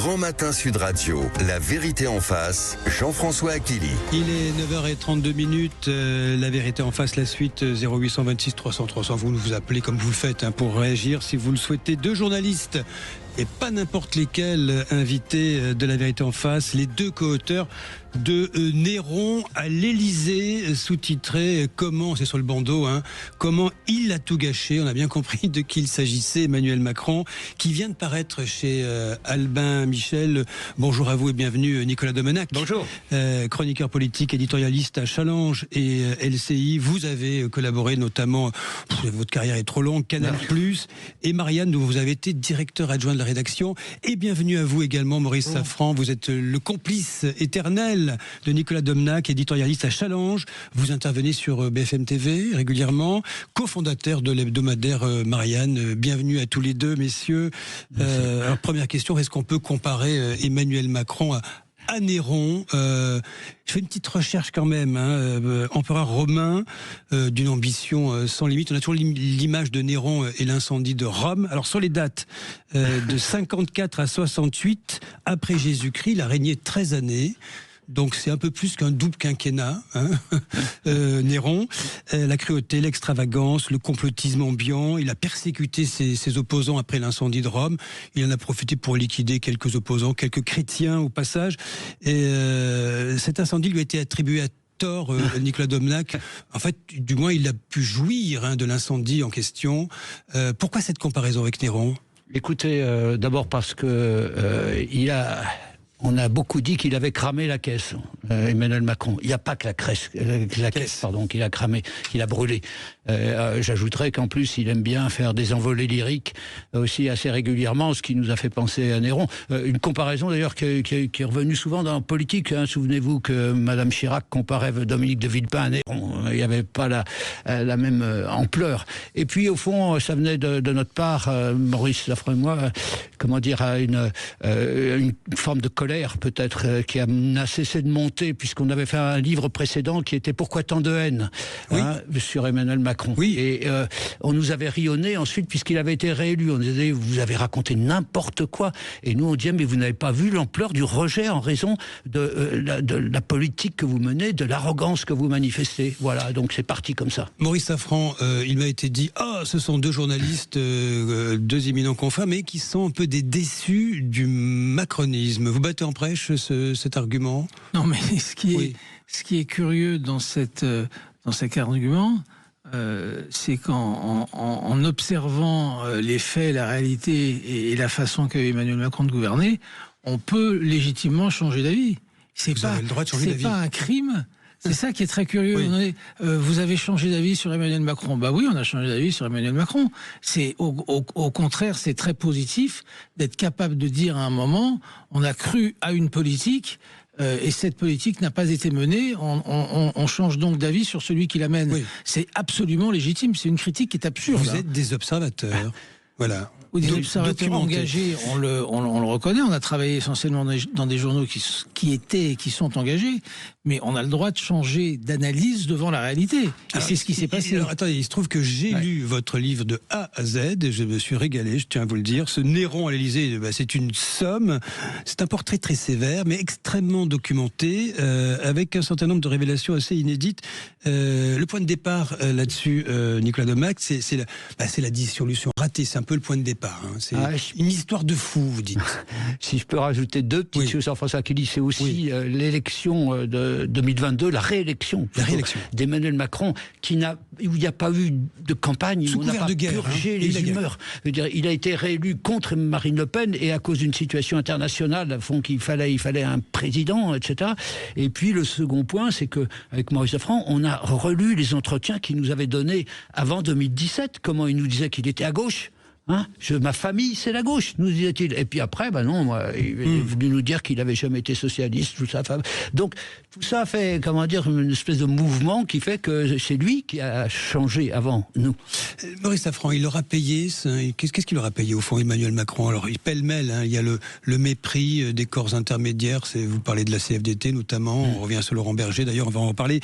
Grand Matin Sud Radio, la vérité en face, Jean-François Achilly. Il est 9h32, la vérité en face, la suite 0826 300 300. Vous nous appelez comme vous le faites pour réagir si vous le souhaitez. Deux journalistes et pas n'importe lesquels invités de la vérité en face, les deux co-auteurs de Néron à l'Élysée, sous-titré Comment, c'est sur le bandeau, comment il a tout gâché. On a bien compris de qui il s'agissait. Emmanuel Macron, qui vient de paraître chez Albin Michel. Bonjour à vous et bienvenue Nicolas Domenach. Bonjour. Chroniqueur politique, éditorialiste à Challenge et LCI. Vous avez collaboré notamment, votre carrière est trop longue, Canal+. Et Marianne, dont vous avez été directeur adjoint de la rédaction. Et bienvenue à vous également Maurice Safran. Vous êtes le complice éternel de Nicolas Domenach, éditorialiste à Challenge. Vous intervenez sur BFM TV régulièrement, cofondateur de l'hebdomadaire Marianne. Bienvenue à tous les deux, messieurs. Alors, première question, est-ce qu'on peut comparer Emmanuel Macron à Néron? Je fais une petite recherche quand même, empereur romain d'une ambition sans limite. On a toujours l'image de Néron et l'incendie de Rome. Alors sur les dates, de 54 à 68 après Jésus-Christ, il a régné 13 années. Donc c'est un peu plus qu'un double quinquennat, Néron. La cruauté, l'extravagance, le complotisme ambiant. Il a persécuté ses opposants après l'incendie de Rome. Il en a profité pour liquider quelques opposants, quelques chrétiens au passage. Et cet incendie lui a été attribué à tort, Nicolas Domenach. En fait, du moins, il a pu jouir de l'incendie en question. Pourquoi cette comparaison avec Néron ? Écoutez, d'abord parce que on a beaucoup dit qu'il avait cramé la caisse, Emmanuel Macron. Il n'y a pas que la caisse qu'il a cramé, qu'il a brûlé. J'ajouterais qu'en plus, il aime bien faire des envolées lyriques aussi assez régulièrement, ce qui nous a fait penser à Néron. Une comparaison d'ailleurs qui est revenue souvent dans la politique. Souvenez-vous que Madame Chirac comparait Dominique de Villepin à Néron. Il n'y avait pas la même ampleur. Et puis au fond, ça venait de notre part, Maurice Safran et moi, à une forme de colère peut-être qui n'a cessé de monter, puisqu'on avait fait un livre précédent qui était Pourquoi tant de haine sur Emmanuel Macron. Oui. Et on nous avait rionné ensuite puisqu'il avait été réélu. On disait vous avez raconté n'importe quoi. Et nous on disait mais vous n'avez pas vu l'ampleur du rejet en raison de la politique que vous menez, de l'arrogance que vous manifestez. Voilà, donc c'est parti comme ça. Maurice Safran, il m'a été dit ce sont deux journalistes, deux éminents confrères, mais qui sont un peu des déçus du macronisme. Vous battez en prêche cet argument? Non, mais ce qui est curieux dans cet argument, c'est qu'en observant les faits, la réalité et la façon qu'a Emmanuel Macron de gouverner, on peut légitimement changer d'avis. Vous avez le droit de changer d'avis. C'est pas un crime. C'est ça qui est très curieux. Oui. Vous avez changé d'avis sur Emmanuel Macron. Bah oui, on a changé d'avis sur Emmanuel Macron. C'est au contraire, c'est très positif d'être capable de dire à un moment, on a cru à une politique et cette politique n'a pas été menée. On change donc d'avis sur celui qui la mène. Oui. C'est absolument légitime. C'est une critique qui est absurde. Vous êtes des observateurs. Voilà. Ou des observateurs engagés, on le reconnaît. On a travaillé essentiellement dans des journaux qui étaient et qui sont engagés, mais on a le droit de changer d'analyse devant la réalité. Et c'est ce qui s'est passé. Alors, attendez, il se trouve que j'ai lu votre livre de A à Z et je me suis régalé, je tiens à vous le dire. Ce Néron à l'Élysée, c'est une somme. C'est un portrait très sévère, mais extrêmement documenté, avec un certain nombre de révélations assez inédites. Le point de départ là-dessus, Nicolas Domenach, c'est la dissolution ratée. C'est un peu le point de départ. C'est une histoire de fou, vous dites. Si je peux rajouter deux petites choses, Jean-François Achilly, c'est aussi l'élection de 2022, la réélection d'Emmanuel Macron, où il n'y a pas eu de campagne, où on n'a pas purgé les humeurs. Je veux dire, il a été réélu contre Marine Le Pen et à cause d'une situation internationale, font qu'il fallait un président, etc. Et puis le second point, c'est que avec Maurice Safran, on a relu les entretiens qu'il nous avait donnés avant 2017, comment il nous disait qu'il était à gauche. Ma famille, c'est la gauche, nous disait-il. Et puis après, il est venu nous dire qu'il n'avait jamais été socialiste, tout ça. Donc, tout ça fait, une espèce de mouvement qui fait que c'est lui qui a changé avant nous. Maurice Safran, il aura payé, qu'est-ce qu'il aura payé au fond, Emmanuel Macron? Alors, il pêle-mêle, il y a le mépris des corps intermédiaires, vous parlez de la CFDT notamment, on revient sur Laurent Berger, d'ailleurs, on va en reparler.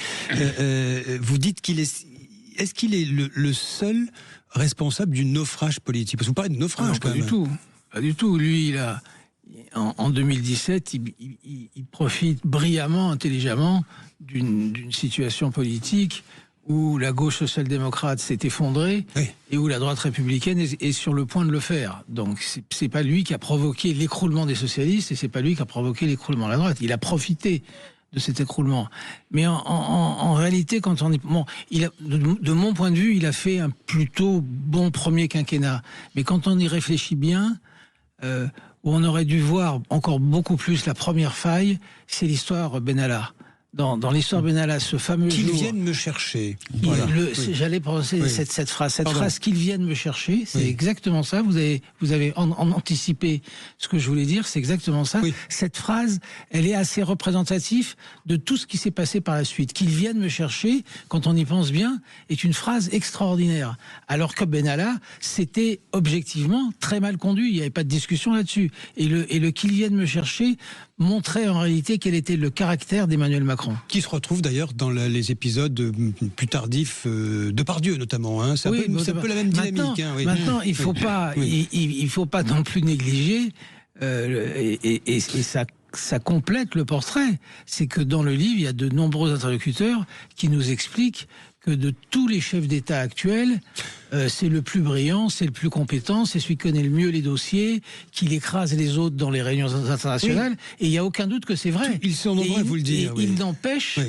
Vous dites est-ce qu'il est le seul responsable du naufrage politique? Parce que vous parlez de naufrage, pas du tout. Lui, en 2017, il profite brillamment, intelligemment d'une situation politique où la gauche social-démocrate s'est effondrée et où la droite républicaine est sur le point de le faire. Donc c'est pas lui qui a provoqué l'écroulement des socialistes et c'est pas lui qui a provoqué l'écroulement de la droite. Il a profité de cet écroulement. Mais en réalité, quand on est... Bon, de mon point de vue, il a fait un plutôt bon premier quinquennat. Mais quand on y réfléchit bien, où on aurait dû voir encore beaucoup plus la première faille, c'est l'histoire Benalla. Dans l'histoire Benalla, ce fameux qu'ils jour... viennent me chercher. Voilà. J'allais prononcer cette phrase. Cette phrase, qu'ils viennent me chercher, c'est exactement ça. Vous avez anticipé ce que je voulais dire, c'est exactement ça. Oui. Cette phrase, elle est assez représentative de tout ce qui s'est passé par la suite. Qu'ils viennent me chercher, quand on y pense bien, est une phrase extraordinaire. Alors que Benalla, c'était objectivement très mal conduit. Il n'y avait pas de discussion là-dessus. Et le qu'ils viennent me chercher montrait en réalité quel était le caractère d'Emmanuel Macron. Qui se retrouve d'ailleurs dans les épisodes plus tardifs de Depardieu notamment. Hein. C'est un peu la même dynamique. Maintenant, il ne faut pas non plus négliger, et ça complète le portrait. C'est que dans le livre, il y a de nombreux interlocuteurs qui nous expliquent que de tous les chefs d'État actuels, c'est le plus brillant, c'est le plus compétent, c'est celui qui connaît le mieux les dossiers, qui écrase les autres dans les réunions internationales, et il n'y a aucun doute que c'est vrai. Ils sont nombreux à vous le dire. Il n'empêche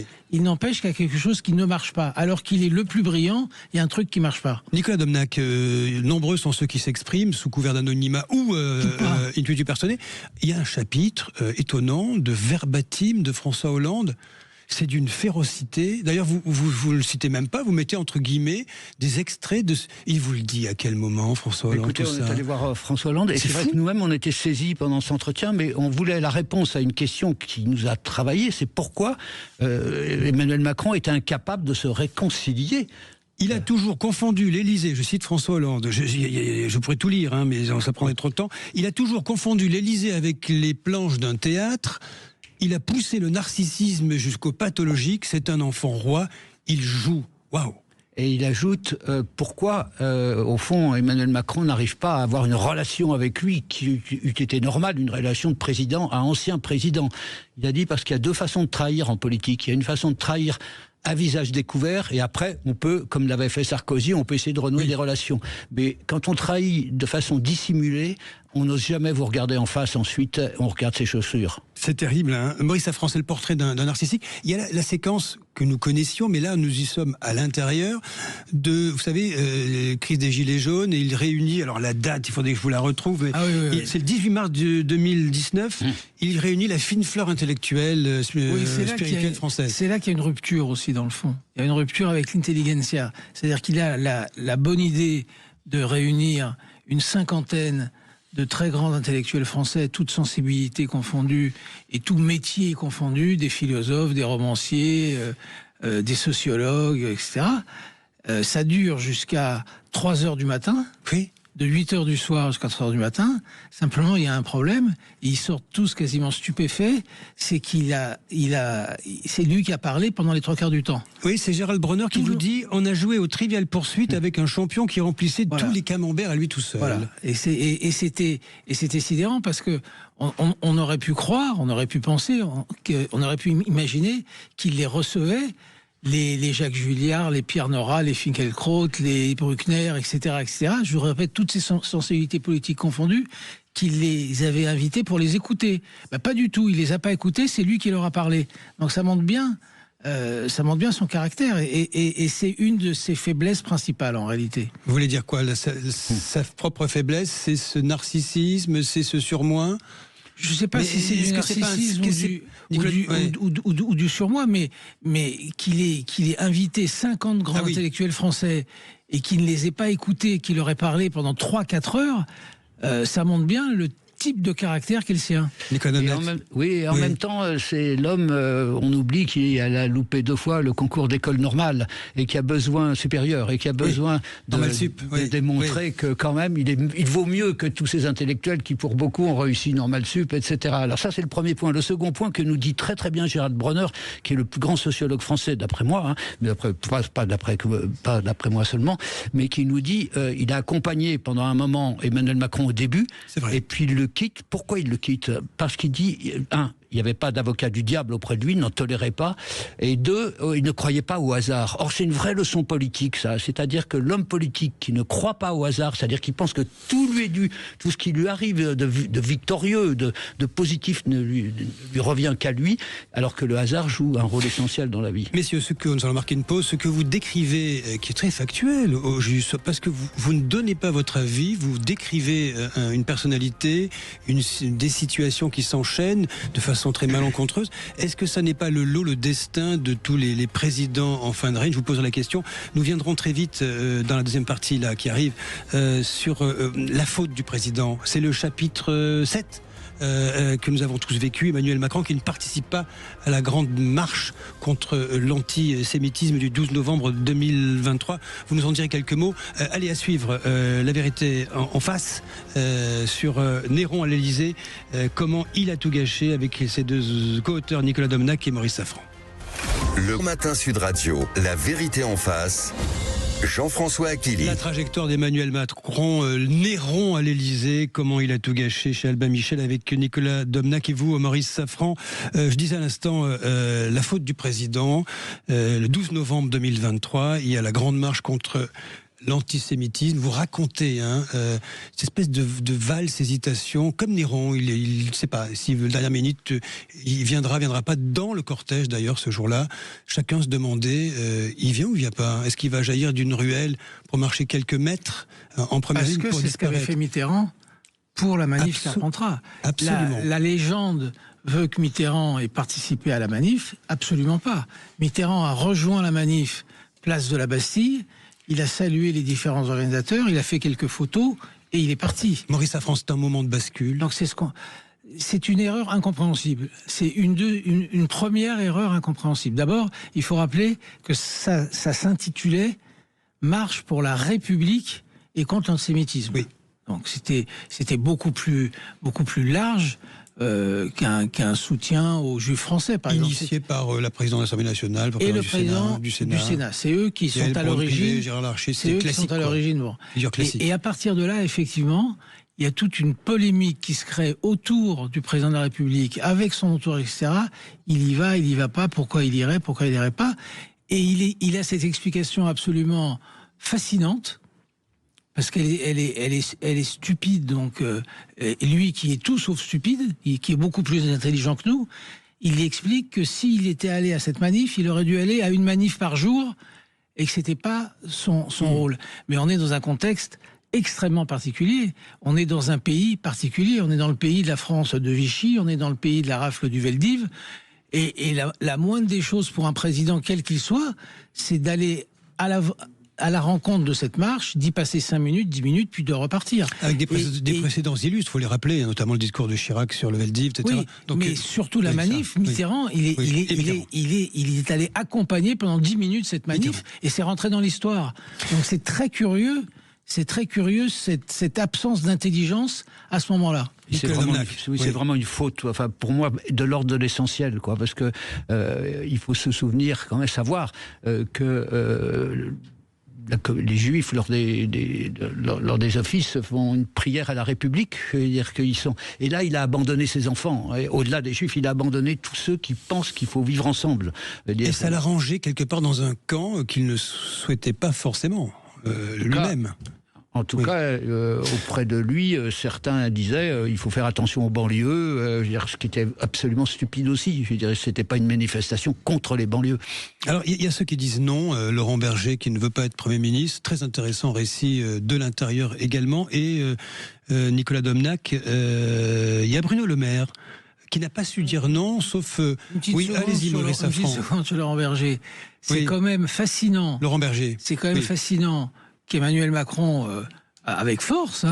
qu'il y a quelque chose qui ne marche pas. Alors qu'il est le plus brillant, il y a un truc qui ne marche pas. Nicolas Domnac, nombreux sont ceux qui s'expriment sous couvert d'anonymat ou intuitu personnel. Il y a un chapitre étonnant de verbatim de François Hollande. C'est d'une férocité. D'ailleurs, vous le citez même pas. Vous mettez entre guillemets des extraits de. Il vous le dit à quel moment, François Hollande? Écoutez, on est allé voir François Hollande et c'est vrai que nous-mêmes on était saisis pendant cet entretien, mais on voulait la réponse à une question qui nous a travaillé. C'est pourquoi Emmanuel Macron était incapable de se réconcilier. Il a toujours confondu l'Élysée, je cite François Hollande, je pourrais tout lire, hein, mais ça prendrait trop de temps. Il a toujours confondu l'Élysée avec les planches d'un théâtre. Il a poussé le narcissisme jusqu'au pathologique. C'est un enfant roi. Il joue. Waouh. Et il ajoute pourquoi, au fond, Emmanuel Macron n'arrive pas à avoir une relation avec lui qui eût été normale, une relation de président à ancien président. Il a dit parce qu'il y a deux façons de trahir en politique. Il y a une façon de trahir à visage découvert, et après, on peut, comme l'avait fait Sarkozy, on peut essayer de renouer des relations. Mais quand on trahit de façon dissimulée, on n'ose jamais vous regarder en face, ensuite, on regarde ses chaussures. C'est terrible, hein. Maurice Safran, c'est le portrait d'un narcissique. Il y a la séquence que nous connaissions, mais là, nous y sommes à l'intérieur de, vous savez, crise des Gilets jaunes, et il réunit, alors la date, il faudrait que je vous la retrouve, c'est le 18 mars 2019, il réunit la fine fleur intellectuelle, spirituelle française. C'est là qu'il y a une rupture aussi, dans le fond. Il y a une rupture avec l'intelligentsia. C'est-à-dire qu'il a la bonne idée de réunir une cinquantaine de très grands intellectuels français, toutes sensibilités confondues et tout métier confondu, des philosophes, des romanciers, des sociologues, etc. Ça dure jusqu'à 3h du matin, de 8h du soir jusqu'à 3h du matin. Simplement, il y a un problème. Ils sortent tous quasiment stupéfaits. C'est c'est lui qui a parlé pendant les 3/4 du temps. Oui, c'est Gérald Bronner qui vous dit on a joué au Trivial Poursuite avec un champion qui remplissait tous les camemberts à lui tout seul. Voilà. Et c'était sidérant parce que on aurait pu croire, on aurait pu penser, on aurait pu imaginer qu'il les recevait. Les Jacques Julliard, les Pierre Nora, les Finkielkraut, les Bruckner, etc., etc. Je vous répète, toutes ces sensibilités politiques confondues, qu'il les avait invités pour les écouter. Pas du tout, il les a pas écoutés, c'est lui qui leur a parlé. Donc ça montre bien son caractère, et c'est une de ses faiblesses principales en réalité. Vous voulez dire quoi, sa propre faiblesse, c'est ce narcissisme, c'est ce surmoi? Je ne sais pas si c'est du narcissisme ou du surmoi, mais qu'il ait invité 50 grands intellectuels français et qu'il ne les ait pas écoutés, qu'il leur ait parlé pendant 3-4 heures, ça montre bien le type de caractère qu'est le sien. En même temps, c'est l'homme, on oublie qu'il a loupé 2 fois le concours d'école normale et qui a besoin supérieur et qui a besoin de démontrer que quand même il vaut mieux que tous ces intellectuels qui pour beaucoup ont réussi normal sup, etc. Alors ça c'est le premier point. Le second point que nous dit très très bien Gérald Bronner, qui est le plus grand sociologue français d'après moi, hein, mais pas d'après moi seulement, mais qui nous dit il a accompagné pendant un moment Emmanuel Macron au début, et puis le quitte. Pourquoi il le quitte? Parce qu'il dit, il n'y avait pas d'avocat du diable auprès de lui, il n'en tolérait pas. Et 2, il ne croyait pas au hasard. Or, c'est une vraie leçon politique, ça. C'est-à-dire que l'homme politique qui ne croit pas au hasard, c'est-à-dire qui pense que tout lui est dû, tout ce qui lui arrive de victorieux, de positif ne lui revient qu'à lui, alors que le hasard joue un rôle essentiel dans la vie. Messieurs, nous allons marquer une pause, ce que vous décrivez, qui est très factuel, juste, parce que vous ne donnez pas votre avis, vous décrivez une personnalité, des situations qui s'enchaînent de façon très malencontreuse. Est-ce que ça n'est pas le lot, le destin de tous les présidents en fin de règne? Je vous pose la question. Nous viendrons très vite dans la deuxième partie là qui arrive sur la faute du président. C'est le chapitre 7 que nous avons tous vécu. Emmanuel Macron qui ne participe pas à la grande marche contre l'antisémitisme du 12 novembre 2023. Vous nous en direz quelques mots. Allez, à suivre la vérité en face sur Néron à l'Élysée. Comment il a tout gâché avec ses deux co-auteurs Nicolas Domnac et Maurice Safran. Le matin Sud Radio, la vérité en face. Jean-François Aquili. La trajectoire d'Emmanuel Macron, Néron à l'Élysée, comment il a tout gâché chez Albin Michel avec Nicolas Domnac et vous, Maurice Safran. Je disais à l'instant, la faute du président, le 12 novembre 2023, il y a la grande marche contre l'antisémitisme. Vous racontez cette espèce de valse, hésitation, comme Néron. Il ne sait pas si la dernière minute il viendra pas dans le cortège d'ailleurs ce jour-là. Chacun se demandait, il vient ou il vient pas? Est-ce qu'il va jaillir d'une ruelle pour marcher quelques mètres en première ligne pour disparaître? Est-ce que c'est ce qu'avait fait Mitterrand pour la manif Carpentras? Absolument. La légende veut que Mitterrand ait participé à la manif? Absolument pas. Mitterrand a rejoint la manif place de la Bastille. Il a salué les différents organisateurs, il a fait quelques photos et il est parti. Maurice Safran, c'est un moment de bascule. Donc c'est une erreur incompréhensible. C'est une première erreur incompréhensible. D'abord, il faut rappeler que ça s'intitulait Marche pour la République et contre l'antisémitisme. Oui. Donc c'était beaucoup plus large. Qu'un soutien aux Juifs français, par exemple. Initié par la présidente de l'Assemblée nationale et le président du Sénat. C'est eux qui sont à l'origine. C'est eux qui sont à l'origine. Bon. Et à partir de là, effectivement, il y a toute une polémique qui se crée autour du président de la République, avec son entourage, etc. Il y va pas, pourquoi il irait pas. Et il a cette explication absolument fascinante. Parce qu'elle est stupide, donc lui qui est tout sauf stupide, qui est beaucoup plus intelligent que nous, il explique que s'il était allé à cette manif, il aurait dû aller à une manif par jour et que c'était pas son rôle. Mais on est dans un contexte extrêmement particulier. On est dans un pays particulier. On est dans le pays de la France de Vichy. On est dans le pays de la rafle du Veldiv. Et la moindre des choses pour un président, quel qu'il soit, c'est d'aller à la rencontre de cette marche, d'y passer 5 minutes, 10 minutes, puis de repartir. Avec des précédents illustres, il faut les rappeler, notamment le discours de Chirac sur le Veldiv, etc. Oui, donc, mais surtout la manif, Mitterrand, il est allé accompagner pendant 10 minutes cette manif, et c'est rentré dans l'histoire. Donc c'est très curieux cette absence d'intelligence à ce moment-là. C'est vraiment une faute, enfin, pour moi, de l'ordre de l'essentiel, quoi, parce que il faut se souvenir, quand même, savoir que les Juifs, lors des offices, font une prière à la République. C'est-à-dire qu'ils sont. Et là, il a abandonné ses enfants. Et au-delà des Juifs, il a abandonné tous ceux qui pensent qu'il faut vivre ensemble. Et ça l'a rangé quelque part dans un camp qu'il ne souhaitait pas forcément lui-même. En tout cas, auprès de lui, certains disaient il faut faire attention aux banlieues, ce qui était absolument stupide aussi. Je dirais, c'était pas une manifestation contre les banlieues. Alors, il y a ceux qui disent non. Laurent Berger, qui ne veut pas être Premier ministre, très intéressant récit de l'intérieur également. Et Nicolas Domnac, il y a Bruno Le Maire, qui n'a pas su dire non, sauf... oui, allez-y, Maurice Safran. Une seconde sur Laurent Berger. C'est quand même fascinant. Laurent Berger. C'est quand même fascinant qu'Emmanuel Macron, avec force,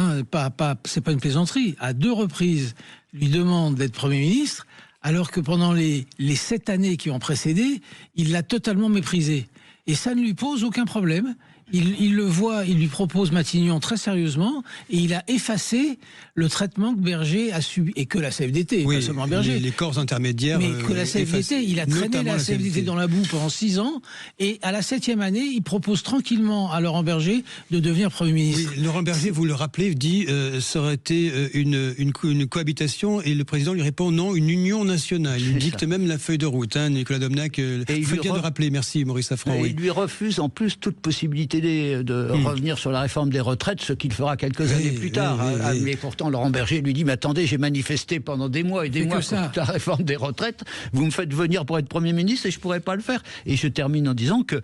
c'est pas une plaisanterie, à 2 reprises, lui demande d'être Premier ministre, alors que pendant les 7 années qui ont précédé, il l'a totalement méprisé. Et ça ne lui pose aucun problème. Il le voit, il lui propose Matignon très sérieusement, et il a effacé le traitement que Berger a subi, et que la CFDT, pas seulement Berger. Les corps intermédiaires. Mais que la CFDT, il a traîné la CFDT dans la boue pendant 6 ans, et à la 7e année, il propose tranquillement à Laurent Berger de devenir Premier ministre. Oui, Laurent Berger, vous le rappelez, dit ça aurait été une cohabitation, et le président lui répond non, une union nationale. Il dicte même la feuille de route, Nicolas Domnac. Il faut bien le rappeler, merci Maurice Safran. Il lui refuse en plus toute possibilité de revenir sur la réforme des retraites, ce qu'il fera quelques années plus tard. Mais pourtant, Laurent Berger lui dit, mais attendez, j'ai manifesté pendant des mois et des mois contre la réforme des retraites, vous me faites venir pour être Premier ministre et je ne pourrais pas le faire. Et je termine en disant que,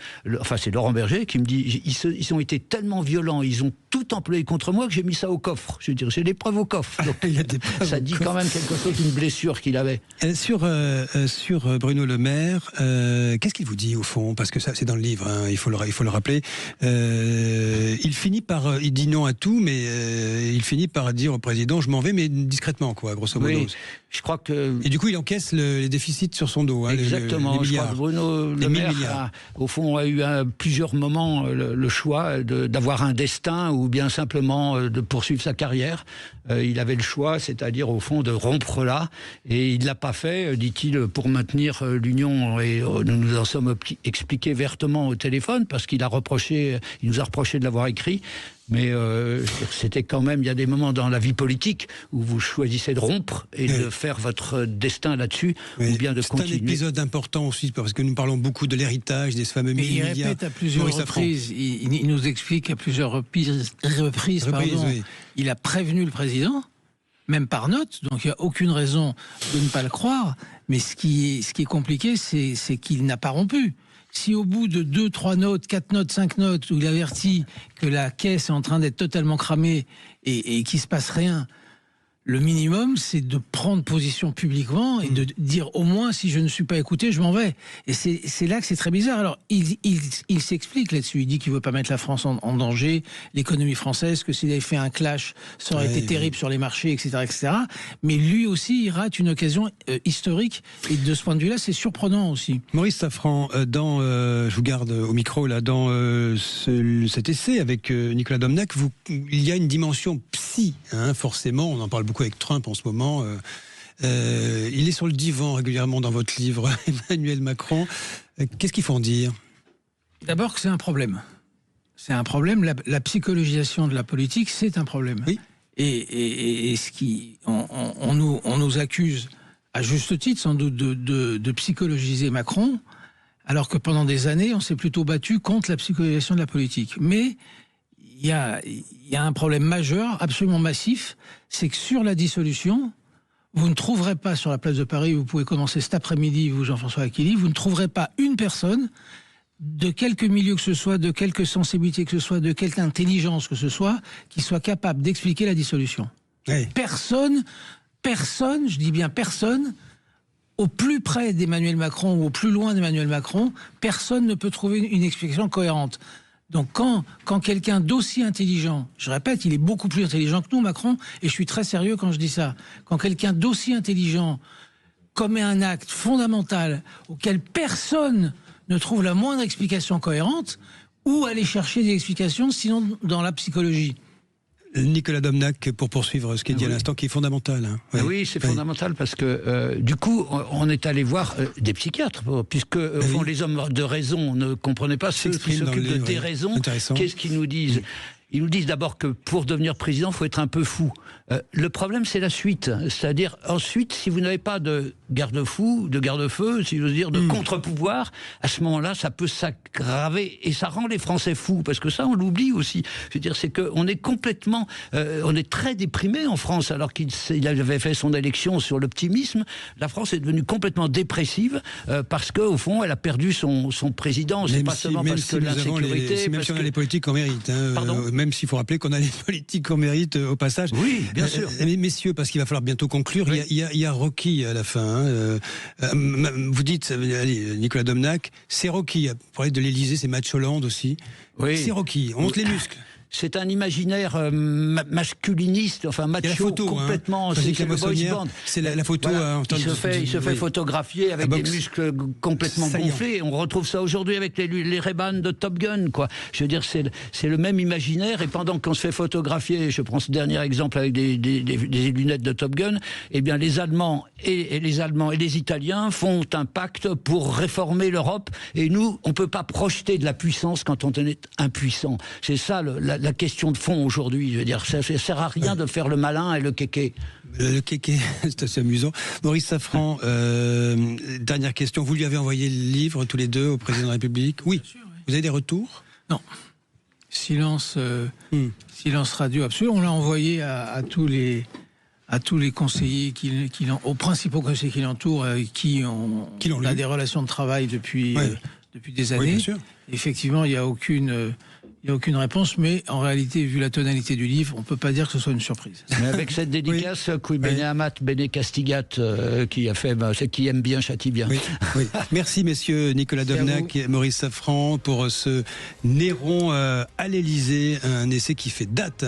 c'est Laurent Berger qui me dit, ils ont été tellement violents, ils ont tout employé contre moi que j'ai mis ça au coffre. Je veux dire, j'ai des preuves au coffre. Donc, ça dit quand même quelque chose d'une blessure qu'il avait. Sur Bruno Le Maire, qu'est-ce qu'il vous dit au fond? Parce que ça, c'est dans le livre, il faut le rappeler. Il finit par, il dit non à tout, mais il finit par dire au président, je m'en vais, mais discrètement, quoi, grosso modo. Oui, je crois que... Et du coup, il encaisse les déficits sur son dos. Exactement. Les je crois que Bruno Le Maire, au fond, a eu à plusieurs moments le choix d'avoir un destin ou bien simplement de poursuivre sa carrière. Il avait le choix, c'est-à-dire au fond de rompre là, et il ne l'a pas fait, dit-il, pour maintenir l'union. Et nous nous en sommes expliqués vertement au téléphone parce qu'il nous a reproché de l'avoir écrit. Mais c'était quand même, il y a des moments dans la vie politique où vous choisissez de rompre et de faire votre destin là-dessus, ou bien de continuer. C'est un épisode important aussi, parce que nous parlons beaucoup de l'héritage, des fameux milliards. Il répète à plusieurs reprises, il nous explique à plusieurs reprises, il a prévenu le président, même par note, donc il n'y a aucune raison de ne pas le croire, mais ce qui est compliqué, c'est qu'il n'a pas rompu. Si au bout de 2, 3 notes, 4 notes, 5 notes, où il avertit que la caisse est en train d'être totalement cramée et qu'il ne se passe rien, le minimum, c'est de prendre position publiquement et de dire au moins, si je ne suis pas écouté, je m'en vais. Et c'est là que c'est très bizarre. Alors, il s'explique là-dessus. Il dit qu'il ne veut pas mettre la France en danger, l'économie française, que s'il avait fait un clash, ça aurait été terrible sur les marchés, etc., etc. Mais lui aussi, il rate une occasion historique. Et de ce point de vue-là, c'est surprenant aussi. Maurice Safran, je vous garde au micro, là, dans cet essai avec Nicolas Domnac, il y a une dimension psy, forcément, on en parle beaucoup avec Trump en ce moment. Il est sur le divan régulièrement dans votre livre, Emmanuel Macron. Qu'est-ce qu'il faut en dire? D'abord que c'est un problème. C'est un problème. La psychologisation de la politique, c'est un problème. Oui. Et on nous accuse, à juste titre sans doute, de psychologiser Macron, alors que pendant des années, on s'est plutôt battu contre la psychologisation de la politique. Mais il y a un problème majeur, absolument massif, c'est que sur la dissolution, vous ne trouverez pas sur la place de Paris, vous pouvez commencer cet après-midi, vous Jean-François Achilly, vous ne trouverez pas une personne, de quelque milieu que ce soit, de quelque sensibilité que ce soit, de quelque intelligence que ce soit, qui soit capable d'expliquer la dissolution. Oui. Personne, je dis bien personne, au plus près d'Emmanuel Macron ou au plus loin d'Emmanuel Macron, personne ne peut trouver une explication cohérente. Donc quand quelqu'un d'aussi intelligent, je répète, il est beaucoup plus intelligent que nous, Macron, et je suis très sérieux quand je dis ça, quand quelqu'un d'aussi intelligent commet un acte fondamental auquel personne ne trouve la moindre explication cohérente, où aller chercher des explications, sinon dans la psychologie? Nicolas Domnac, pour poursuivre ce qui est dit à l'instant, qui est fondamental. Oui, c'est fondamental parce que du coup, on est allé voir des psychiatres, puisque au fond, les hommes de raison ne comprenaient pas ceux qui s'occupent de tes raisons. Qu'est-ce qu'ils nous disent? Ils nous disent d'abord que pour devenir président, il faut être un peu fou. Le problème, c'est la suite. C'est-à-dire, ensuite, si vous n'avez pas de garde-fou, de garde-feu, si je veux dire, de contre-pouvoir, à ce moment-là, ça peut s'aggraver et ça rend les Français fous. Parce que ça, on l'oublie aussi. Je veux dire, c'est qu'on est complètement... on est très déprimé en France, alors qu'il avait fait son élection sur l'optimisme. La France est devenue complètement dépressive parce qu'au fond, elle a perdu son président. C'est pas seulement parce que l'insécurité... Même si on a les politiques qu'on mérite. Pardon ? Même s'il faut rappeler qu'on a les politiques qu'on mérite au passage. Oui, bien sûr. Mais messieurs, parce qu'il va falloir bientôt conclure, oui. il y a Rocky à la fin. Vous dites, allez, Nicolas Domnac, c'est Rocky. Pour parler de l'Élysée, c'est Match Hollande aussi. Oui. C'est Rocky, on monte les muscles. c'est un imaginaire masculiniste, enfin macho, photo, complètement. C'est le boys band. C'est la photo. Voilà. Il se fait photographier avec des muscles complètement gonflés. On retrouve ça aujourd'hui avec les Ray-Ban de Top Gun, quoi. Je veux dire, c'est le même imaginaire. Et pendant qu'on se fait photographier, je prends ce dernier exemple avec des lunettes de Top Gun, eh bien les Allemands et les Italiens font un pacte pour réformer l'Europe. Et nous, on peut pas projeter de la puissance quand on est impuissant. C'est ça la question de fond aujourd'hui. Je veux dire, ça sert à rien de faire le malin et le kéké. Le kéké, c'est assez amusant. Maurice Safran, dernière question. Vous lui avez envoyé le livre tous les deux au président de la République? Oui. Sûr, oui. Vous avez des retours? Non. Silence radio absolu. On l'a envoyé à tous les conseillers aux principaux conseillers qui l'entourent, qui ont des relations de travail depuis des années. Oui, bien sûr. Effectivement, il n'y a aucune réponse, mais en réalité, vu la tonalité du livre, on ne peut pas dire que ce soit une surprise. Mais avec cette dédicace, Qui bene amat, bene castigat, qui aime bien, châtie bien. Oui. Merci messieurs Nicolas Dovenac et Maurice Safran pour ce Néron à l'Élysée, un essai qui fait date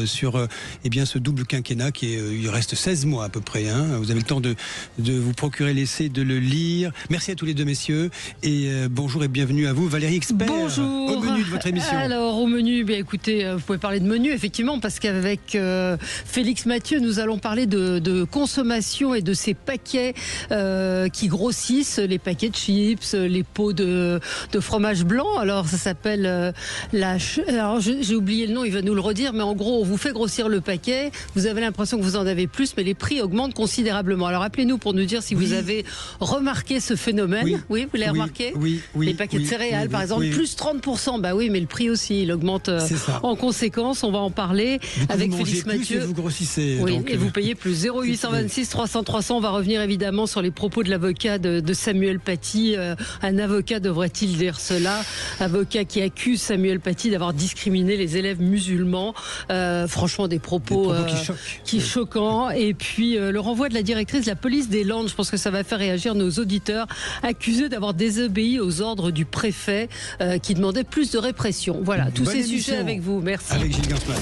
sur ce double quinquennat il reste 16 mois à peu près. Vous avez le temps de vous procurer l'essai, de le lire. Merci à tous les deux messieurs et bonjour et bienvenue à vous. Valérie Expert, bonjour. Au menu de votre émission. Alors au menu, écoutez, vous pouvez parler de menu effectivement parce qu'avec Félix Mathieu, nous allons parler de consommation et de ces paquets qui grossissent, les paquets de chips, les pots de fromage blanc. Alors ça s'appelle alors j'ai oublié le nom, il va nous le redire, mais en gros, on vous fait grossir le paquet, vous avez l'impression que vous en avez plus, mais les prix augmentent considérablement. Alors appelez-nous pour nous dire si vous avez remarqué ce phénomène. Oui, vous l'avez remarqué? Oui. Les paquets de céréales, par exemple, plus 30%. Bah oui, mais le prix aussi, il augmente en conséquence. On va en parler avec Félix Mathieu. Vous grossissez. Oui, donc, et vous payez plus. 0826 300 300. On va revenir évidemment sur les propos de l'avocat de Samuel Paty. Un avocat devrait-il dire cela? Avocat qui accuse Samuel Paty d'avoir discriminé les élèves musulmans. Franchement, des propos qui choquants. Et puis le renvoi de la directrice de la police des Landes. Je pense que ça va faire réagir nos auditeurs, accusés d'avoir désobéi aux ordres du préfet qui demandait plus de répression. Voilà, tous ces sujets avec vous. Merci. Avec Gilles Gansman.